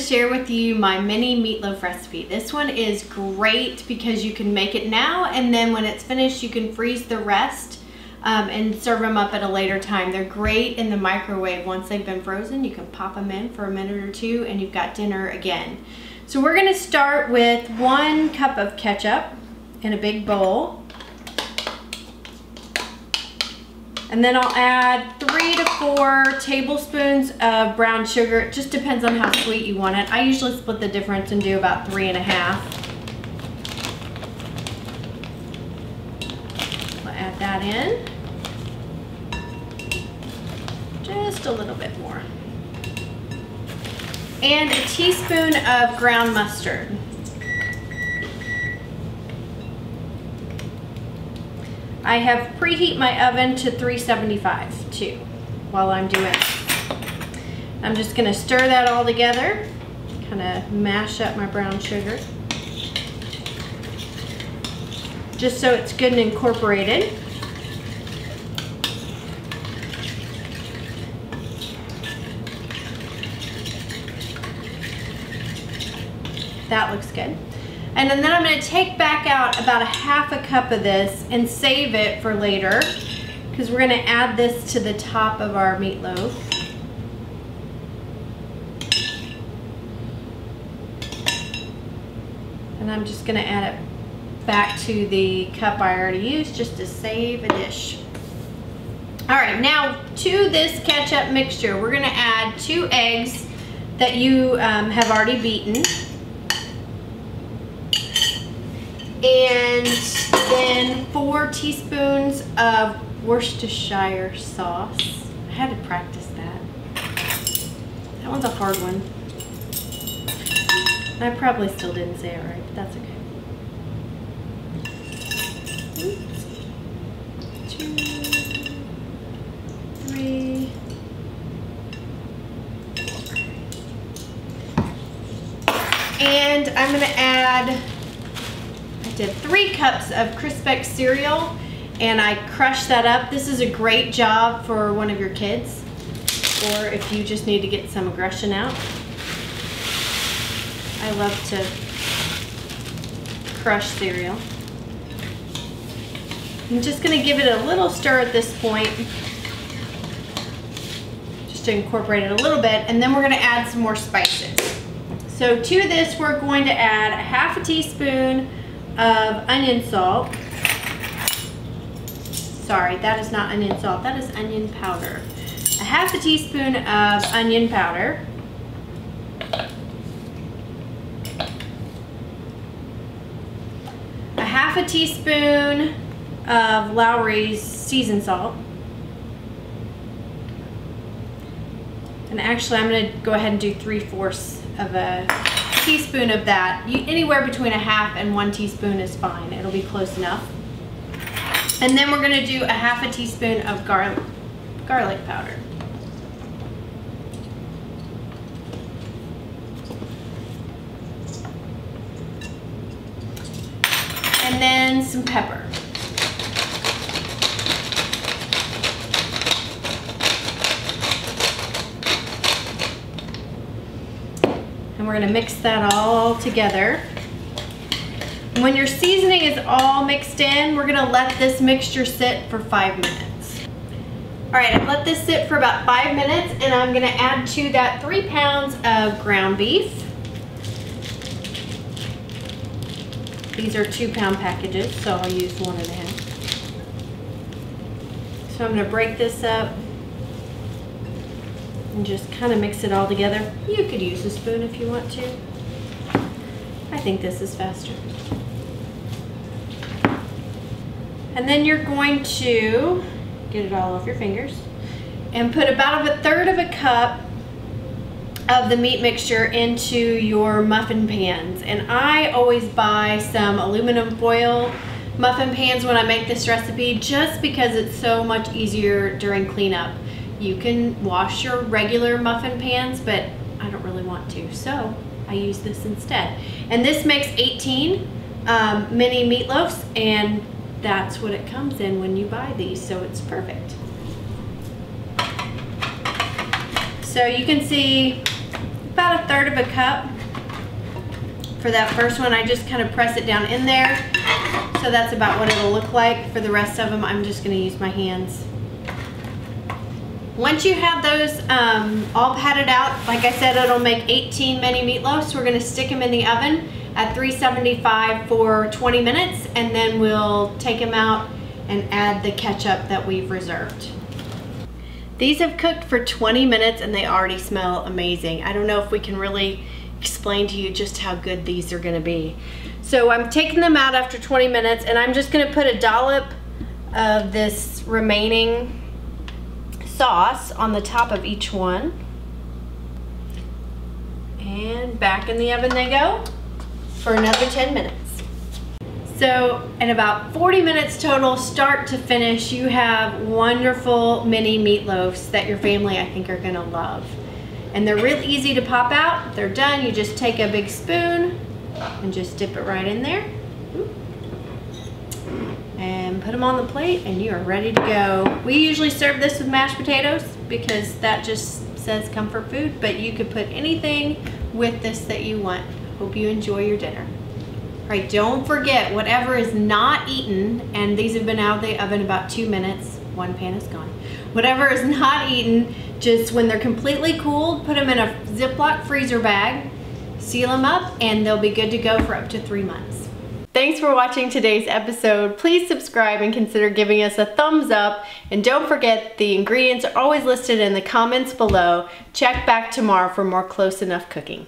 share with you my mini meatloaf recipe. This one is great because you can make it now, and then when it's finished you can freeze the rest and serve them up at a later time. They're great in the microwave. Once they've been frozen, you can pop them in for a minute or two and you've got dinner again. So we're gonna start with 1 cup of ketchup in a big bowl. And then I'll add 3 to 4 tablespoons of brown sugar. It just depends on how sweet you want it. I usually split the difference and do about 3.5. I'll add that in. Just a little bit more. And a teaspoon of ground mustard. I have preheat my oven to 375 too while I'm doing it. I'm just gonna stir that all together, kind of mash up my brown sugar, just so it's good and incorporated. That looks good. And then I'm going to take back out about 1/2 cup of this and save it for later, because we're going to add this to the top of our meatloaf. And I'm just going to add it back to the cup I already used just to save a dish. Alright, now to this ketchup mixture, we're going to add 2 eggs that you have already beaten. And then 4 teaspoons of Worcestershire sauce. I had to practice that. That one's a hard one. I probably still didn't say it right, but that's okay. 2, 3, 4. And I'm going to add, did 3 cups of Crispix cereal, and I crushed that up. This is a great job for one of your kids, or if you just need to get some aggression out. I love to crush cereal. I'm just gonna give it a little stir at this point, just to incorporate it a little bit, and then we're gonna add some more spices. So to this, we're going to add 1/2 teaspoon of onion salt. Sorry, that is not onion salt, that is onion powder. 1/2 teaspoon of onion powder. A 1/2 teaspoon of Lowry's seasoned salt. And actually I'm gonna go ahead and do 3/4 of a teaspoon of that. Anywhere between 1/2 and 1 teaspoon is fine. It'll be close enough. And then we're going to do a 1/2 teaspoon of garlic powder. And then some pepper. And we're going to mix that all together. When your seasoning is all mixed in, we're going to let this mixture sit for 5 minutes. Alright, I've let this sit for about 5 minutes, and I'm going to add to that 3 pounds of ground beef. These are 2-pound packages, so I'll use 1.5. So I'm going to break this up and just kind of mix it all together. You could use a spoon if you want to. I think this is faster. And then you're going to get it all off your fingers and put about 1/3 cup of the meat mixture into your muffin pans. And I always buy some aluminum foil muffin pans when I make this recipe, just because it's so much easier during cleanup. You can wash your regular muffin pans, but I don't really want to, so I use this instead. And this makes 18 mini meatloafs, and that's what it comes in when you buy these, so it's perfect. So you can see about 1/3 of a cup. For that first one, I just kind of press it down in there. So that's about what it'll look like. For the rest of them, I'm just gonna use my hands. Once you have those all patted out, like I said, it'll make 18 mini meatloafs. We're gonna stick them in the oven at 375 for 20 minutes, and then we'll take them out and add the ketchup that we've reserved. These have cooked for 20 minutes and they already smell amazing. I don't know if we can really explain to you just how good these are gonna be. So I'm taking them out after 20 minutes, and I'm just gonna put a dollop of this remaining sauce on the top of each one. And back in the oven they go for another 10 minutes. So in about 40 minutes total, start to finish, you have wonderful mini meatloafs that your family, I think, are gonna love. And they're real easy to pop out. They're done. You just take a big spoon and just dip it right in there. And put them on the plate and you are ready to go. We usually serve this with mashed potatoes because that just says comfort food, but you could put anything with this that you want. Hope you enjoy your dinner. All right, don't forget, whatever is not eaten, and these have been out of the oven about 2 minutes, one pan is gone. Whatever is not eaten, just when they're completely cooled, put them in a Ziploc freezer bag, seal them up, and they'll be good to go for up to 3 months. Thanks for watching today's episode. Please subscribe and consider giving us a thumbs up. And don't forget, the ingredients are always listed in the comments below. Check back tomorrow for more Close Enough cooking.